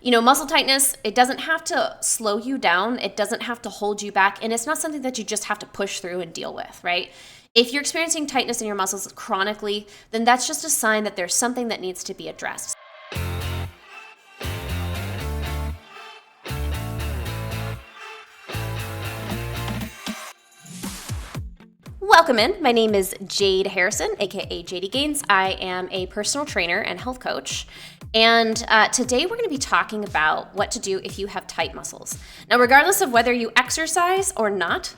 Muscle tightness, it doesn't have to slow you down. It doesn't have to hold you back. And it's not something that you just have to push through and deal with, right? If you're experiencing tightness in your muscles chronically, then that's just a sign that there's something that needs to be addressed. Welcome in. My name is Jade Harrison, aka Jaydigains. I am a personal trainer and health coach. And today we're going to be talking about what to do if you have tight muscles. Now, regardless of whether you exercise or not,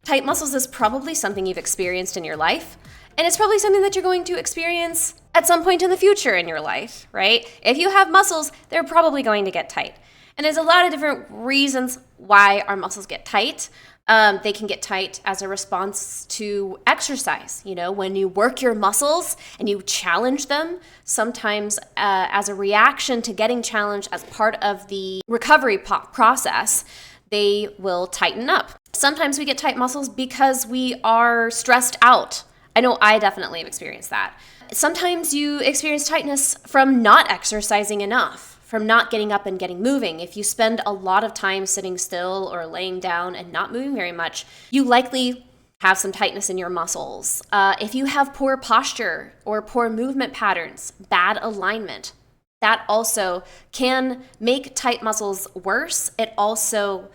tight muscles is probably something you've experienced in your life. And it's probably something that you're going to experience at some point in the future in your life, right? If you have muscles, they're probably going to get tight. And there's a lot of different reasons why our muscles get tight. They can get tight as a response to exercise. When you work your muscles and you challenge them, sometimes as a reaction to getting challenged as part of the recovery process, they will tighten up. Sometimes we get tight muscles because we are stressed out. I know I definitely have experienced that. Sometimes you experience tightness from not exercising enough, from not getting up and getting moving. If you spend a lot of time sitting still or laying down and not moving very much, you likely have some tightness in your muscles. If you have poor posture or poor movement patterns, bad alignment, that also can make tight muscles worse. It also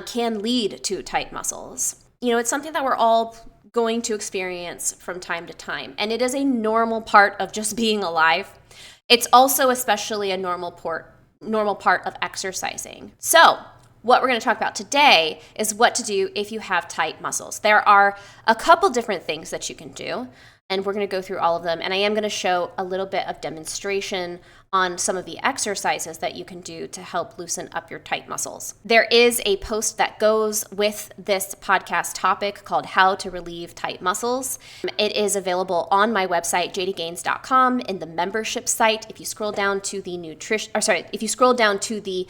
can lead to tight muscles. It's something that we're all going to experience from time to time, and it is a normal part of just being alive. It's also especially a normal part of exercising. So what we're going to talk about today is what to do if you have tight muscles. There are a couple different things that you can do, and we're going to go through all of them. And I am going to show a little bit of demonstration on some of the exercises that you can do to help loosen up your tight muscles. There is a post that goes with this podcast topic called How to Relieve Tight Muscles. It is available on my website, jaydigains.com, in the membership site. If you scroll down to the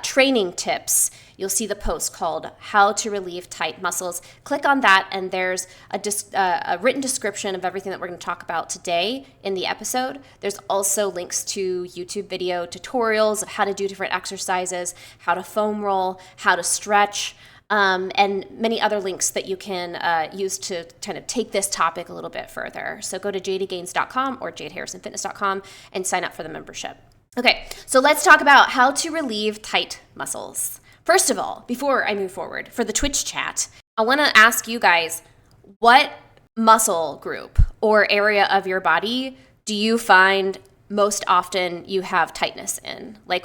training tips, you'll see the post called How to Relieve Tight Muscles. Click on that, and there's a written description of everything that we're going to talk about today in the episode. There's also links to YouTube video tutorials of how to do different exercises, how to foam roll, how to stretch, and many other links that you can use to kind of take this topic a little bit further. So go to jaydigains.com or jadeharrisonfitness.com and sign up for the membership. Okay, so let's talk about how to relieve tight muscles. First of all, before I move forward, for the Twitch chat, I want to ask you guys, what muscle group or area of your body do you find most often you have tightness in? Like,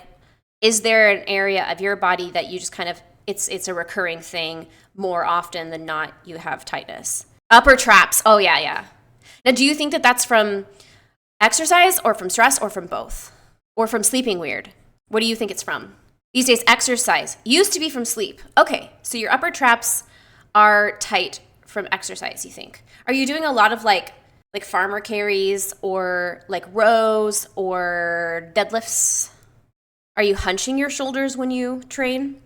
is there an area of your body that you just kind of, it's a recurring thing more often than not you have tightness? Upper traps. Oh, yeah. Now, do you think that that's from exercise or from stress or from both? Or from sleeping weird? What do you think it's from? These days, exercise used to be from sleep. Okay, so your upper traps are tight from exercise, you think. Are you doing a lot of like farmer carries or like rows or deadlifts? Are you hunching your shoulders when you train?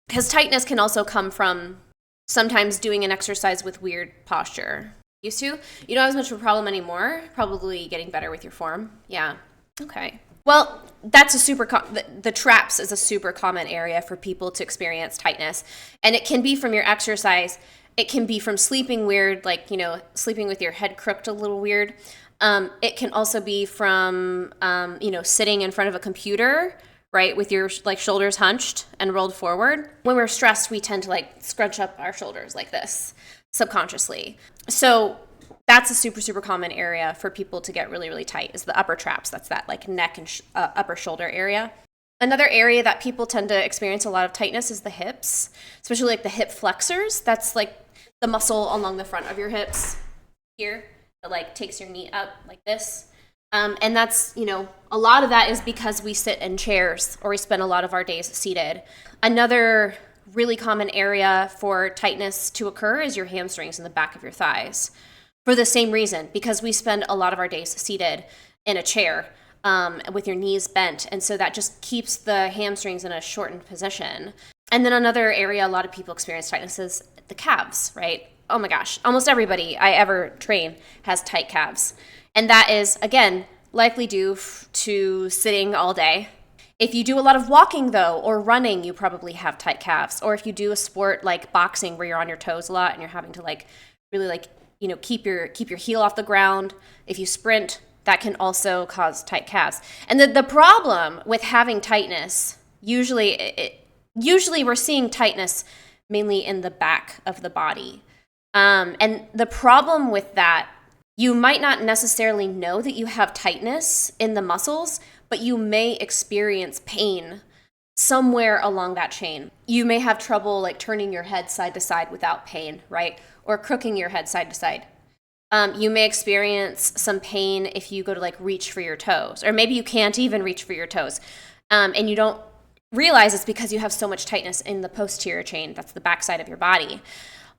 Because tightness can also come from sometimes doing an exercise with weird posture. Used to? You don't have as much of a problem anymore? Probably getting better with your form. Yeah. Okay. Well, that's the traps is a super common area for people to experience tightness. And it can be from your exercise. It can be from sleeping weird, like, sleeping with your head crooked a little weird. It can also be from, sitting in front of a computer, right, with your shoulders hunched and rolled forward. When we're stressed, we tend to scrunch up our shoulders like this subconsciously. So that's a super, super common area for people to get really, really tight is the upper traps. That's that neck and upper shoulder area. Another area that people tend to experience a lot of tightness is the hips, especially the hip flexors. That's the muscle along the front of your hips here that takes your knee up like this. And that's, a lot of that is because we sit in chairs or we spend a lot of our days seated. Another really common area for tightness to occur is your hamstrings in the back of your thighs. For the same reason, because we spend a lot of our days seated in a chair with your knees bent. And so that just keeps the hamstrings in a shortened position. And then another area a lot of people experience tightness is the calves, right? Oh my gosh, almost everybody I ever train has tight calves. And that is, again, likely due to sitting all day. If you do a lot of walking though, or running, you probably have tight calves. Or if you do a sport like boxing where you're on your toes a lot and you're having to like really like, keep your heel off the ground. If you sprint, that can also cause tight calves. And the problem with having tightness, usually we're seeing tightness mainly in the back of the body. And the problem with that, you might not necessarily know that you have tightness in the muscles, but you may experience pain somewhere along that chain. You may have trouble like turning your head side to side without pain, right? Or crooking your head side to side. You may experience some pain if you go to like reach for your toes, or maybe you can't even reach for your toes. And you don't realize it's because you have so much tightness in the posterior chain. That's the backside of your body.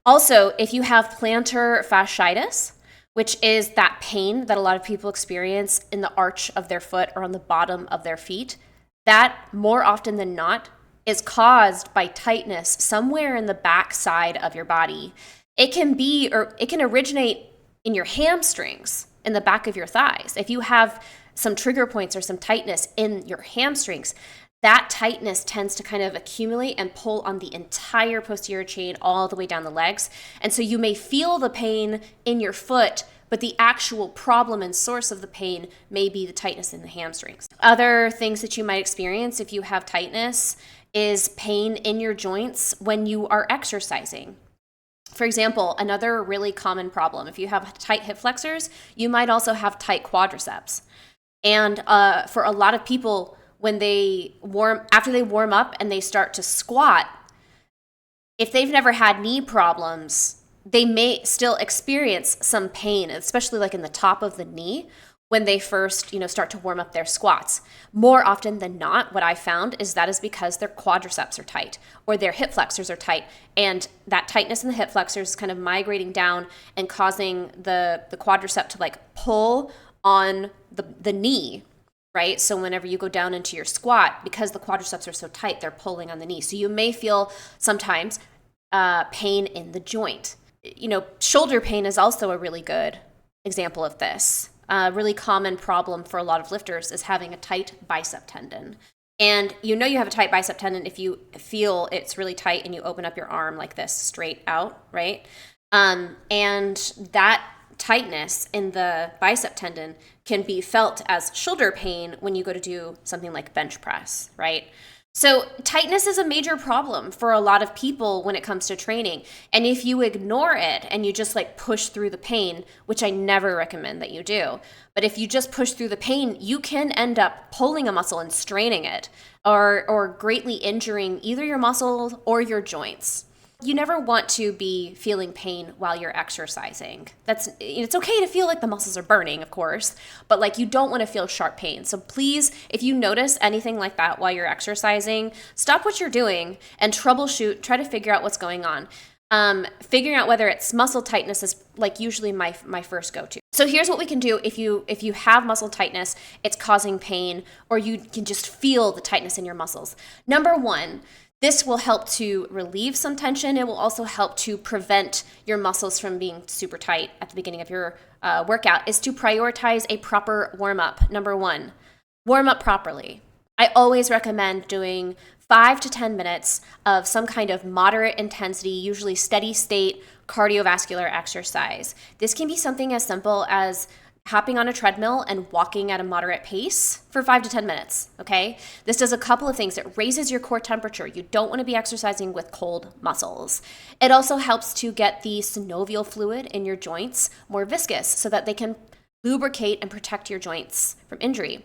Also, if you have plantar fasciitis, which is that pain that a lot of people experience in the arch of their foot or on the bottom of their feet, that more often than not is caused by tightness somewhere in the back side of your body. It can originate in your hamstrings, in the back of your thighs. If you have some trigger points or some tightness in your hamstrings, that tightness tends to kind of accumulate and pull on the entire posterior chain all the way down the legs. And so you may feel the pain in your foot, but the actual problem and source of the pain may be the tightness in the hamstrings. Other things that you might experience if you have tightness is pain in your joints when you are exercising. For example, another really common problem, if you have tight hip flexors, you might also have tight quadriceps. And for a lot of people, after they warm up and they start to squat, if they've never had knee problems, they may still experience some pain, especially like in the top of the knee when they first, start to warm up their squats. More often than not, what I found is that is because their quadriceps are tight or their hip flexors are tight. And that tightness in the hip flexors is kind of migrating down and causing the quadricep to like pull on the knee, right? So whenever you go down into your squat, because the quadriceps are so tight, they're pulling on the knee. So you may feel sometimes pain in the joint. Shoulder pain is also a really good example of this. A really common problem for a lot of lifters is having a tight bicep tendon. And you have a tight bicep tendon if you feel it's really tight and you open up your arm like this straight out, right? And that tightness in the bicep tendon can be felt as shoulder pain when you go to do something like bench press, right? So tightness is a major problem for a lot of people when it comes to training. And if you ignore it and you just like push through the pain, which I never recommend that you do, but if you just push through the pain, you can end up pulling a muscle and straining it or greatly injuring either your muscles or your joints. You never want to be feeling pain while you're exercising. It's okay to feel like the muscles are burning, of course, but like you don't want to feel sharp pain. So please, if you notice anything like that while you're exercising, stop what you're doing and troubleshoot, try to figure out what's going on. Figuring out whether it's muscle tightness is like usually my first go-to. So here's what we can do if you have muscle tightness, it's causing pain, or you can just feel the tightness in your muscles. Number one, this will help to relieve some tension. It will also help to prevent your muscles from being super tight at the beginning of your workout, is to prioritize a proper warm-up. Number one, warm up properly. I always recommend doing 5 to 10 minutes of some kind of moderate intensity, usually steady state cardiovascular exercise. This can be something as simple as hopping on a treadmill and walking at a moderate pace for 5 to 10 minutes, okay? This does a couple of things. It raises your core temperature. You don't want to be exercising with cold muscles. It also helps to get the synovial fluid in your joints more viscous so that they can lubricate and protect your joints from injury.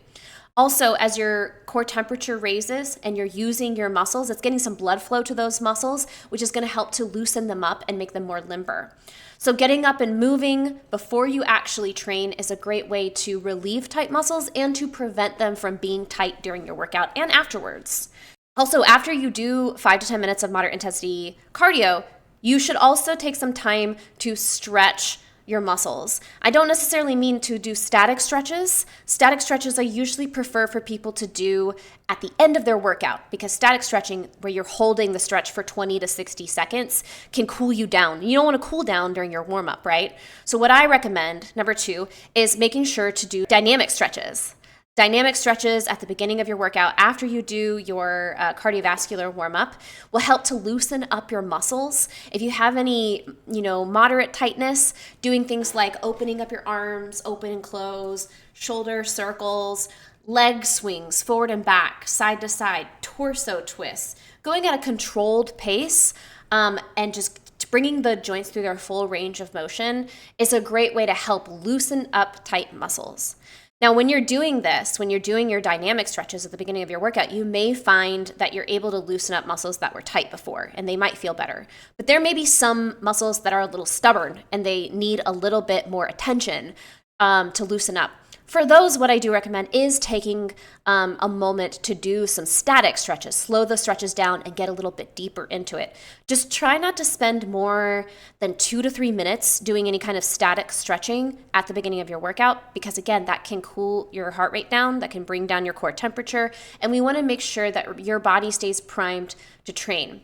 Also, as your core temperature raises and you're using your muscles, it's getting some blood flow to those muscles, which is going to help to loosen them up and make them more limber. So getting up and moving before you actually train is a great way to relieve tight muscles and to prevent them from being tight during your workout and afterwards. Also, after you do 5 to 10 minutes of moderate intensity cardio, you should also take some time to stretch your muscles. I don't necessarily mean to do static stretches. Static stretches I usually prefer for people to do at the end of their workout, because static stretching, where you're holding the stretch for 20 to 60 seconds, can cool you down. You don't want to cool down during your warm-up, right? So what I recommend, number 2, is making sure to do dynamic stretches. Dynamic stretches at the beginning of your workout after you do your cardiovascular warm-up will help to loosen up your muscles. If you have any, moderate tightness, doing things like opening up your arms, open and close, shoulder circles, leg swings, forward and back, side to side, torso twists, going at a controlled pace, and just bringing the joints through their full range of motion is a great way to help loosen up tight muscles. Now, when you're doing this, when you're doing your dynamic stretches at the beginning of your workout, you may find that you're able to loosen up muscles that were tight before, and they might feel better. But there may be some muscles that are a little stubborn, and they need a little bit more attention to loosen up. For those, what I do recommend is taking a moment to do some static stretches, slow the stretches down and get a little bit deeper into it. Just try not to spend more than 2 to 3 minutes doing any kind of static stretching at the beginning of your workout, because again, that can cool your heart rate down, that can bring down your core temperature, and we want to make sure that your body stays primed to train.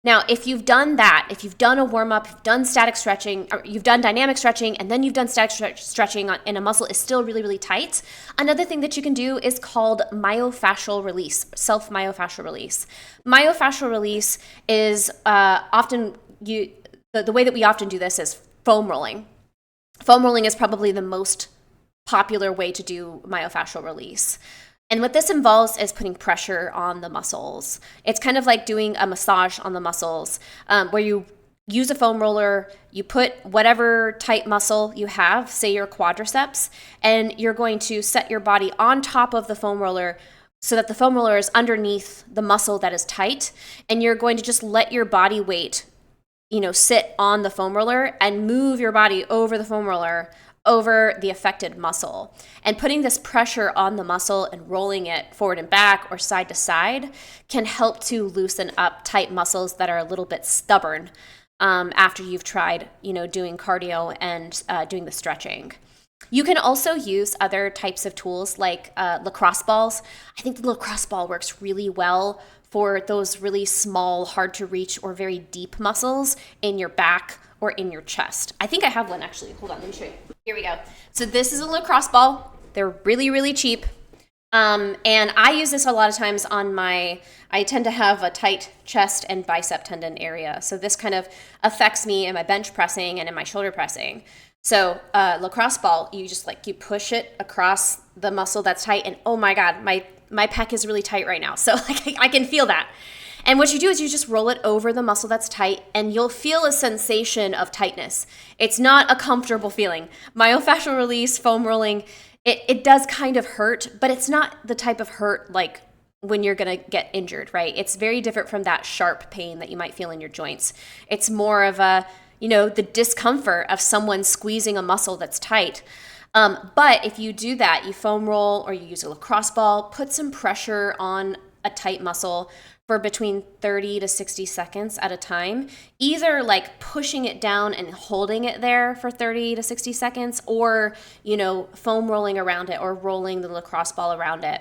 Now, if you've done that, if you've done a warm-up, you've done static stretching, or you've done dynamic stretching, and then you've done static stretching and a muscle is still really, really tight, another thing that you can do is called myofascial release, self-myofascial release. Myofascial release is often, the way that we often do this is foam rolling. Foam rolling is probably the most popular way to do myofascial release. And what this involves is putting pressure on the muscles. It's kind of like doing a massage on the muscles, where you use a foam roller, you put whatever tight muscle you have, say your quadriceps, and you're going to set your body on top of the foam roller so that the foam roller is underneath the muscle that is tight, and you're going to just let your body weight, sit on the foam roller and move your body over the foam roller over the affected muscle. And putting this pressure on the muscle and rolling it forward and back or side to side can help to loosen up tight muscles that are a little bit stubborn after you've tried, doing cardio and doing the stretching. You can also use other types of tools like lacrosse balls. I think the lacrosse ball works really well for those really small, hard to reach or very deep muscles in your back or in your chest. I think I have one actually. Hold on, let me show you. Here we go. So this is a lacrosse ball. They're really, really cheap. And I use this a lot of times I tend to have a tight chest and bicep tendon area. So this kind of affects me in my bench pressing and in my shoulder pressing. So lacrosse ball, you just you push it across the muscle that's tight, and oh my God, my pec is really tight right now. So I can feel that. And what you do is you just roll it over the muscle that's tight, and you'll feel a sensation of tightness. It's not a comfortable feeling. Myofascial release, foam rolling, it does kind of hurt, but it's not the type of hurt like when you're going to get injured, right? It's very different from that sharp pain that you might feel in your joints. It's more of the discomfort of someone squeezing a muscle that's tight. But if you do that, you foam roll or you use a lacrosse ball, put some pressure on a tight muscle for between 30 to 60 seconds at a time, either pushing it down and holding it there for 30 to 60 seconds, or, foam rolling around it or rolling the lacrosse ball around it.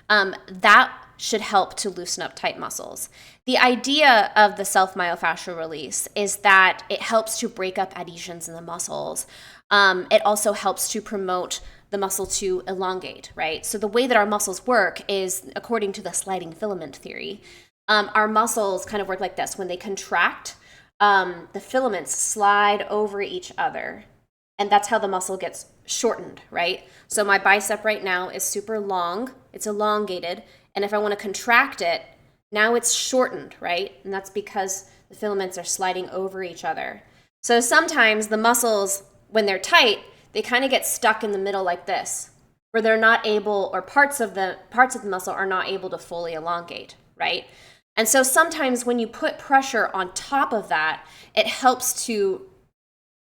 That should help to loosen up tight muscles. The idea of the self-myofascial release is that it helps to break up adhesions in the muscles. It also helps to promote the muscle to elongate, right? So the way that our muscles work is according to the sliding filament theory. Our muscles kind of work like this. When they contract, the filaments slide over each other, and that's how the muscle gets shortened, right? So my bicep right now is super long, it's elongated, and if I want to contract it, now it's shortened, right? And that's because the filaments are sliding over each other. So sometimes the muscles, when they're tight, they kind of get stuck in the middle like this, where they're not able, or parts of the muscle are not able to fully elongate, right? And so sometimes when you put pressure on top of that, it helps to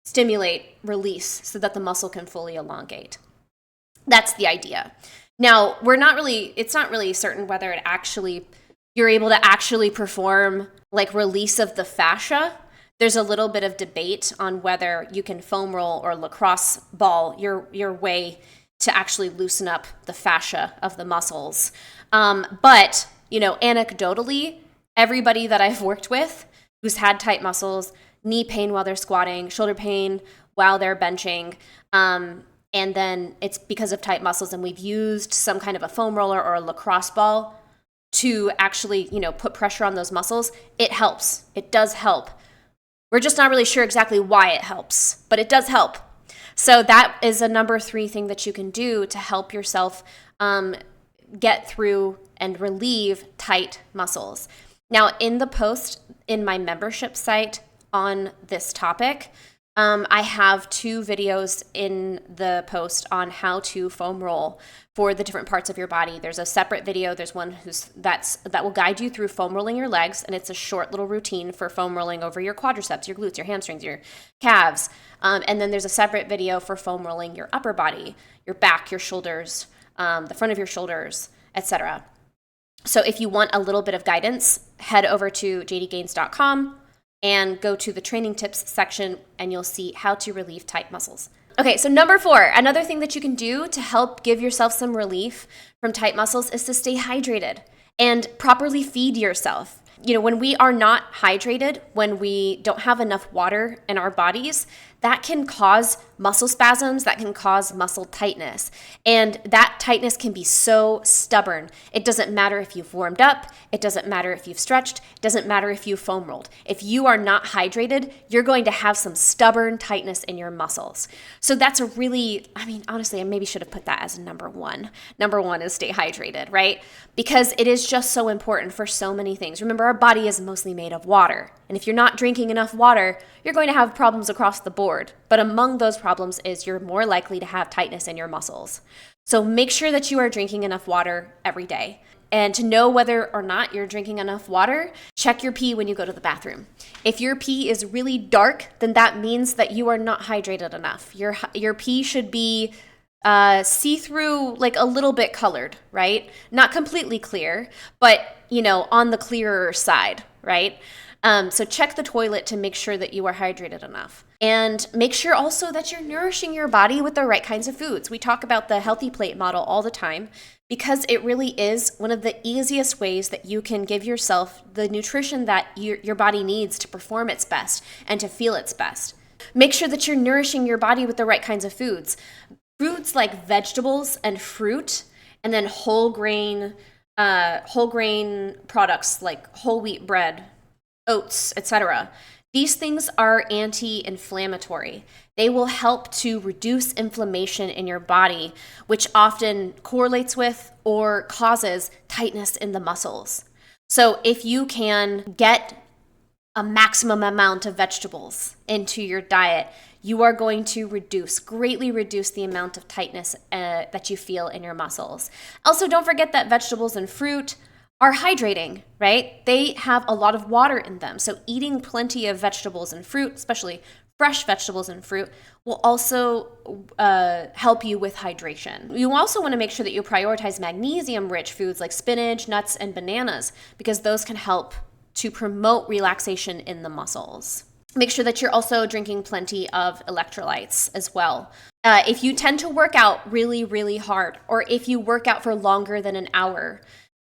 stimulate release so that the muscle can fully elongate. That's the idea. Now, it's not really certain whether you're able to actually perform release of the fascia. There's a little bit of debate on whether you can foam roll or lacrosse ball your way to actually loosen up the fascia of the muscles. But anecdotally, everybody that I've worked with who's had tight muscles, knee pain while they're squatting, shoulder pain while they're benching, and then it's because of tight muscles, and we've used some kind of a foam roller or a lacrosse ball to actually, put pressure on those muscles, it helps. It does help. We're just not really sure exactly why it helps, but it does help. So that is a number 3 thing that you can do to help yourself get through and relieve tight muscles. Now, in the post in my membership site on this topic, I have 2 videos in the post on how to foam roll for the different parts of your body. There's a separate video. There's one that will guide you through foam rolling your legs, and it's a short little routine for foam rolling over your quadriceps, your glutes, your hamstrings, your calves. And then there's a separate video for foam rolling your upper body, your back, your shoulders, the front of your shoulders, etc. So if you want a little bit of guidance, head over to jaydigains.com and go to the training tips section, and you'll see how to relieve tight muscles. Okay, so number 4, another thing that you can do to help give yourself some relief from tight muscles is to stay hydrated and properly feed yourself. When we are not hydrated, when we don't have enough water in our bodies, that can cause muscle spasms, that can cause muscle tightness. And that tightness can be so stubborn. It doesn't matter if you've warmed up, it doesn't matter if you've stretched, it doesn't matter if you foam rolled. If you are not hydrated, you're going to have some stubborn tightness in your muscles. So that's a really, honestly, I maybe should have put that as number 1. Number 1 is stay hydrated, right? Because it is just so important for so many things. Remember, our body is mostly made of water. And if you're not drinking enough water, you're going to have problems across the board. But among those problems is you're more likely to have tightness in your muscles. So make sure that you are drinking enough water every day. And to know whether or not you're drinking enough water, check your pee when you go to the bathroom. If your pee is really dark, then that means that you are not hydrated enough. Your pee should be see-through, like a little bit colored, right? Not completely clear, but, on the clearer side, right? So check the toilet to make sure that you are hydrated enough. And make sure also that you're nourishing your body with the right kinds of foods. We talk about the healthy plate model all the time because it really is one of the easiest ways that you can give yourself the nutrition that your body needs to perform its best and to feel its best. Make sure that you're nourishing your body with the right kinds of foods. Foods like vegetables and fruit, and then whole grain products like whole wheat bread, oats, etc. These things are anti-inflammatory. They will help to reduce inflammation in your body, which often correlates with or causes tightness in the muscles. So if you can get a maximum amount of vegetables into your diet, you are going to greatly reduce the amount of tightness that you feel in your muscles. Also, don't forget that vegetables and fruit are hydrating, right? They have a lot of water in them. So eating plenty of vegetables and fruit, especially fresh vegetables and fruit, will also help you with hydration. You also want to make sure that you prioritize magnesium-rich foods like spinach, nuts, and bananas, because those can help to promote relaxation in the muscles. Make sure that you're also drinking plenty of electrolytes as well. If you tend to work out really, really hard, or if you work out for longer than an hour,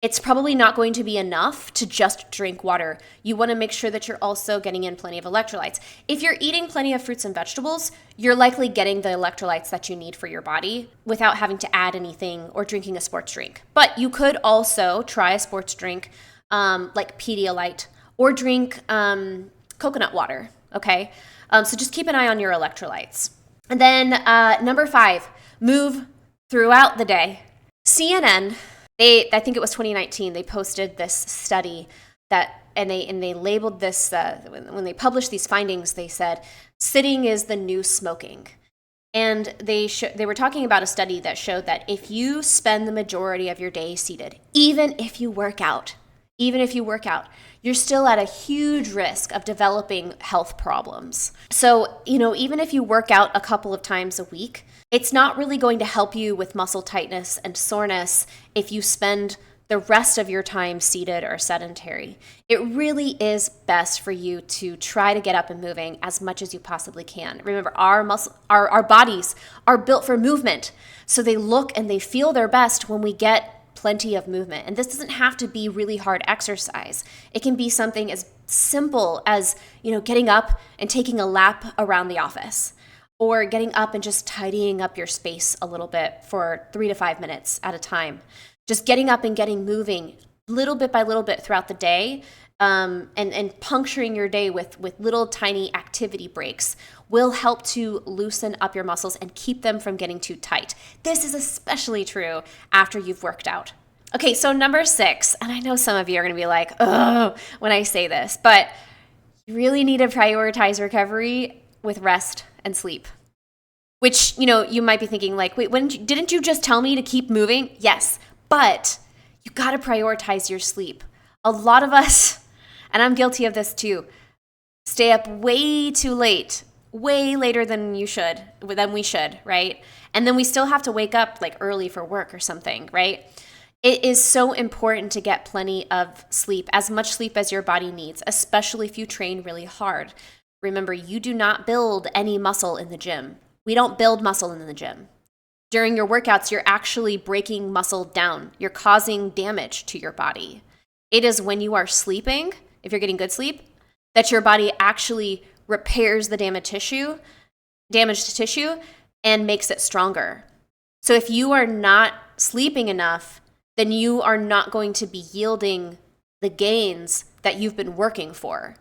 it's probably not going to be enough to just drink water. You want to make sure that you're also getting in plenty of electrolytes. If you're eating plenty of fruits and vegetables, you're likely getting the electrolytes that you need for your body without having to add anything or drinking a sports drink. But you could also try a sports drink like Pedialyte, or drink coconut water, okay? So just keep an eye on your electrolytes. And then number 5, move throughout the day. CNN, I think it was 2019, they posted this study and they labeled this, when they published these findings, they said, sitting is the new smoking. And they were talking about a study that showed that if you spend the majority of your day seated, even if you work out, you're still at a huge risk of developing health problems. So, even if you work out a couple of times a week, it's not really going to help you with muscle tightness and soreness if you spend the rest of your time seated or sedentary. It really is best for you to try to get up and moving as much as you possibly can. Remember, our bodies are built for movement, so they look and they feel their best when we get plenty of movement. And this doesn't have to be really hard exercise. It can be something as simple as, getting up and taking a lap around the office, or getting up and just tidying up your space a little bit for 3 to 5 minutes at a time. Just getting up and getting moving little bit by little bit throughout the day, and puncturing your day with little tiny activity breaks will help to loosen up your muscles and keep them from getting too tight. This is especially true after you've worked out. Okay, so number 6, and I know some of you are going to be like, oh, when I say this, but you really need to prioritize recovery with rest and sleep. Which, you might be thinking like, wait, didn't you just tell me to keep moving? Yes, but you got to prioritize your sleep. A lot of us, and I'm guilty of this too, stay up way too late, way later than we should, right? And then we still have to wake up like early for work or something, right? It is so important to get plenty of sleep, as much sleep as your body needs, especially if you train really hard. Remember, you do not build any muscle in the gym. We don't build muscle in the gym. During your workouts, you're actually breaking muscle down. You're causing damage to your body. It is when you are sleeping, if you're getting good sleep, that your body actually repairs the damaged tissue and makes it stronger. So if you are not sleeping enough, then you are not going to be yielding the gains that you've been working for.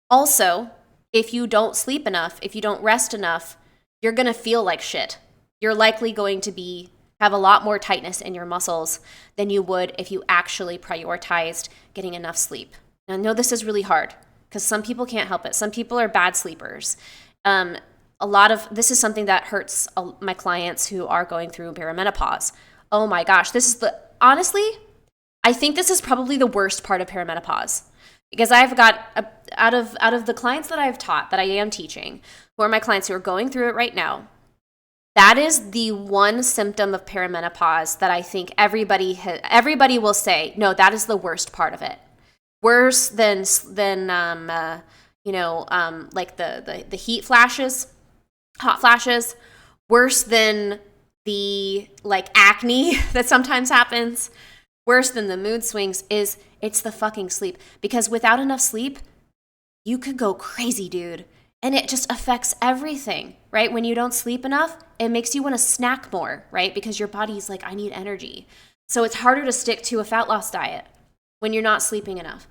Also, if you don't sleep enough, if you don't rest enough, you're going to feel like shit. You're likely going to have a lot more tightness in your muscles than you would if you actually prioritized getting enough sleep. Now, I know this is really hard because some people can't help it. Some people are bad sleepers. This is something that hurts my clients who are going through perimenopause. Oh my gosh, honestly, I think this is probably the worst part of perimenopause, because I've got out of the clients that I've taught, that I am teaching, who are my clients who are going through it right now, that is the one symptom of perimenopause that I think everybody will say, no, that is the worst part of it. Worse than like the heat flashes, hot flashes, worse than the like acne that sometimes happens, worse than the mood swings, it's the fucking sleep. Because without enough sleep, you could go crazy, dude. And it just affects everything, right? When you don't sleep enough, it makes you want to snack more, right? Because your body's like, I need energy. So it's harder to stick to a fat loss diet when you're not sleeping enough.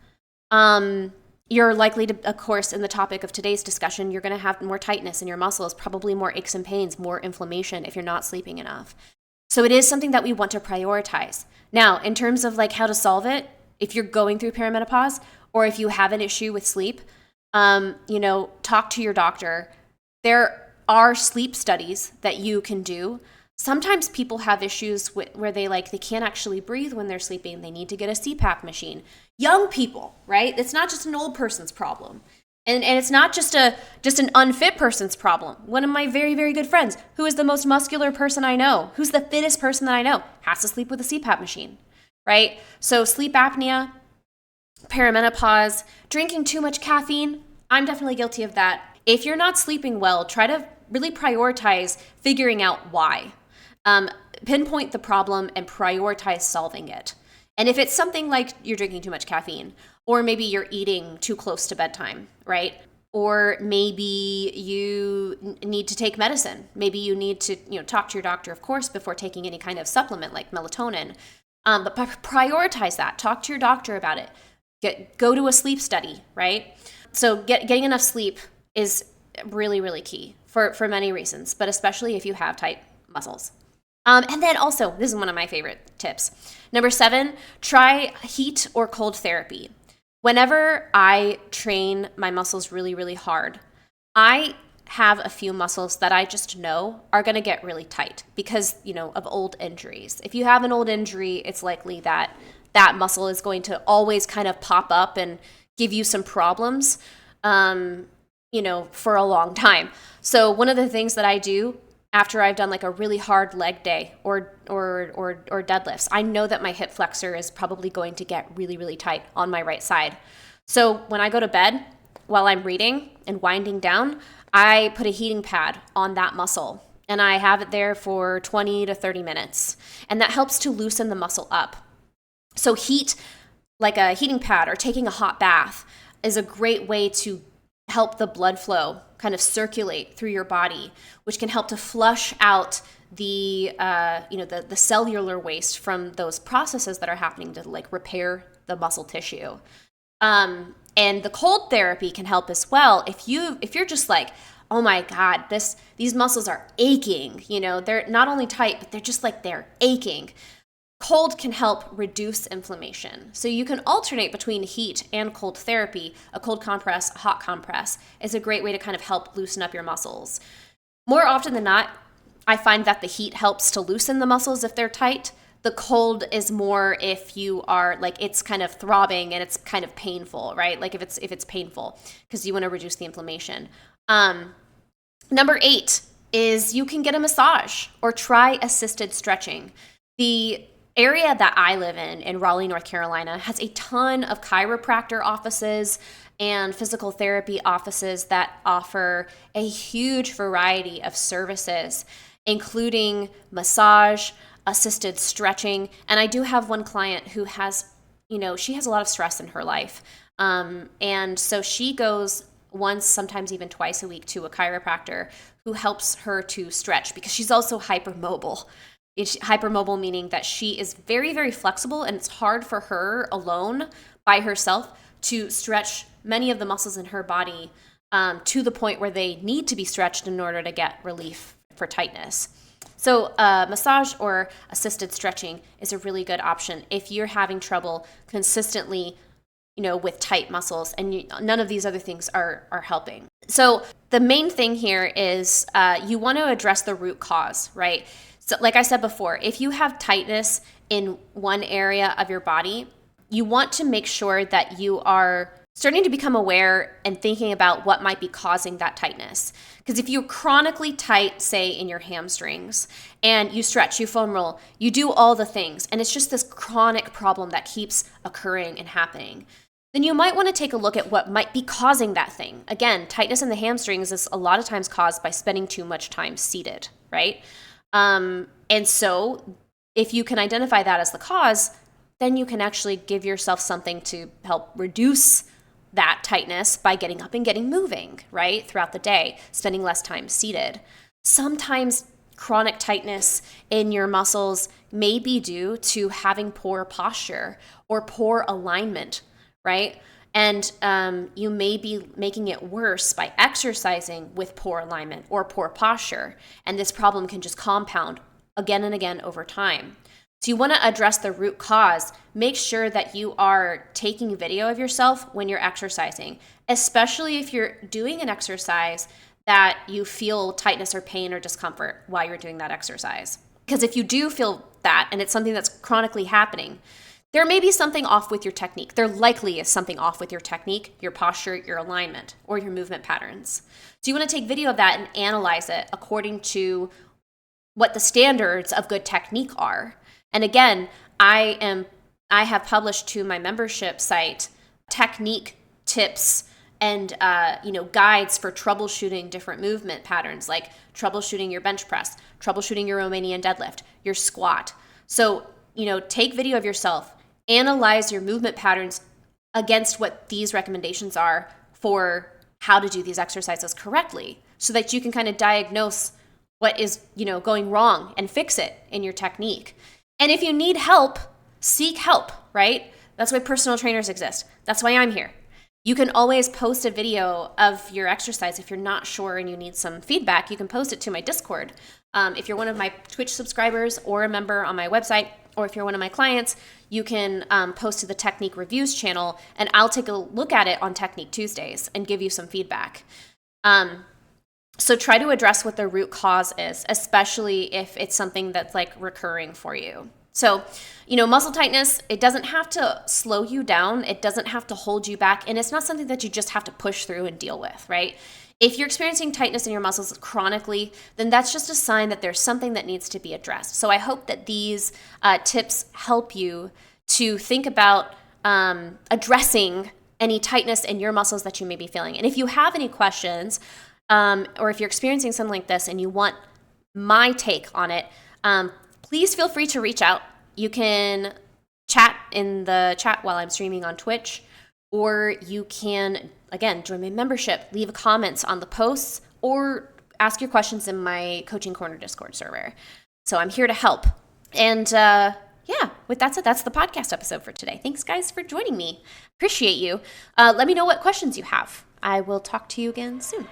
You're likely to, of course, in the topic of today's discussion, you're going to have more tightness in your muscles, probably more aches and pains, more inflammation if you're not sleeping enough. So it is something that we want to prioritize. Now, in terms of like how to solve it, if you're going through perimenopause or if you have an issue with sleep, talk to your doctor. There are sleep studies that you can do. Sometimes people have issues where they can't actually breathe when they're sleeping. They need to get a CPAP machine. Young people, right? It's not just an old person's problem. And it's not just an unfit person's problem. One of my very, very good friends, who is the most muscular person I know, who's the fittest person that I know, has to sleep with a CPAP machine, right? So sleep apnea, perimenopause, drinking too much caffeine, I'm definitely guilty of that. If you're not sleeping well, try to really prioritize figuring out why. Pinpoint the problem and prioritize solving it. And if it's something like you're drinking too much caffeine, or maybe you're eating too close to bedtime, right? Or maybe you need to take medicine. Maybe you need to, talk to your doctor, of course, before taking any kind of supplement like melatonin. But prioritize that. Talk to your doctor about it. Go to a sleep study, right? So getting enough sleep is really, really key for many reasons, but especially if you have tight muscles. And then also, this is one of my favorite tips. Number 7, try heat or cold therapy. Whenever I train my muscles really, really hard, I have a few muscles that I just know are going to get really tight because, of old injuries. If you have an old injury, it's likely that that muscle is going to always kind of pop up and give you some problems, for a long time. So one of the things that I do after I've done like a really hard leg day or deadlifts, I know that my hip flexor is probably going to get really, really tight on my right side. So when I go to bed, while I'm reading and winding down, I put a heating pad on that muscle and I have it there for 20 to 30 minutes. And that helps to loosen the muscle up. So heat, like a heating pad or taking a hot bath, is a great way to help the blood flow kind of circulate through your body, which can help to flush out the the cellular waste from those processes that are happening to like repair the muscle tissue. And the cold therapy can help as well. If you're just like, oh my God, these muscles are aching, they're not only tight, but they're just like they're aching. Cold can help reduce inflammation. So you can alternate between heat and cold therapy. A cold compress, a hot compress is a great way to kind of help loosen up your muscles. More often than not, I find that the heat helps to loosen the muscles if they're tight. The cold is more if you are like, it's kind of throbbing and it's kind of painful, right? Like if it's painful, because you want to reduce the inflammation. Number 8 is you can get a massage or try assisted stretching. The area that I live in Raleigh, North Carolina, has a ton of chiropractor offices and physical therapy offices that offer a huge variety of services, including massage, assisted stretching. And I do have one client who has, she has a lot of stress in her life. And so she goes once, sometimes even twice a week to a chiropractor who helps her to stretch, because she's also hypermobile. Hypermobile meaning that she is very, very flexible, and it's hard for her alone by herself to stretch many of the muscles in her body to the point where they need to be stretched in order to get relief for tightness. So massage or assisted stretching is a really good option if you're having trouble consistently, with tight muscles, and none of these other things are helping. So the main thing here is you want to address the root cause, right? So like I said before, if you have tightness in one area of your body, you want to make sure that you are starting to become aware and thinking about what might be causing that tightness. Because if you're chronically tight, say in your hamstrings, and you stretch, you foam roll, you do all the things, and it's just this chronic problem that keeps occurring and happening, then you might want to take a look at what might be causing that thing. Again, tightness in the hamstrings is a lot of times caused by spending too much time seated, right? And so if you can identify that as the cause, then you can actually give yourself something to help reduce that tightness by getting up and getting moving, right? Throughout the day, spending less time seated. Sometimes chronic tightness in your muscles may be due to having poor posture or poor alignment, right? And you may be making it worse by exercising with poor alignment or poor posture. And this problem can just compound again and again over time. So you want to address the root cause. Make sure that you are taking video of yourself when you're exercising, especially if you're doing an exercise that you feel tightness or pain or discomfort while you're doing that exercise. Because if you do feel that, and it's something that's chronically happening, there may be something off with your technique. There likely is something off with your technique, your posture, your alignment, or your movement patterns. So you want to take video of that and analyze it according to what the standards of good technique are. And again, I have published to my membership site technique tips and guides for troubleshooting different movement patterns, like troubleshooting your bench press, troubleshooting your Romanian deadlift, your squat. So take video of yourself, analyze your movement patterns against what these recommendations are for how to do these exercises correctly, so that you can kind of diagnose what is going wrong and fix it in your technique. And if you need help, seek help, right? That's why personal trainers exist. That's why I'm here. You can always post a video of your exercise. If you're not sure and you need some feedback, you can post it to my Discord. If you're one of my Twitch subscribers or a member on my website, or if you're one of my clients, you can post to the Technique Reviews channel, and I'll take a look at it on Technique Tuesdays and give you some feedback. So try to address what the root cause is, especially if it's something that's like recurring for you. So, muscle tightness, it doesn't have to slow you down. It doesn't have to hold you back. And it's not something that you just have to push through and deal with, right? If you're experiencing tightness in your muscles chronically, then that's just a sign that there's something that needs to be addressed. So I hope that these tips help you to think about addressing any tightness in your muscles that you may be feeling. And if you have any questions, or if you're experiencing something like this and you want my take on it, please feel free to reach out. You can chat in the chat while I'm streaming on Twitch, Or you can, again, join my membership, leave comments on the posts, or ask your questions in my Coaching Corner Discord server. So I'm here to help. And yeah, with that said, that's the podcast episode for today. Thanks, guys, for joining me. Appreciate you. Let me know what questions you have. I will talk to you again soon.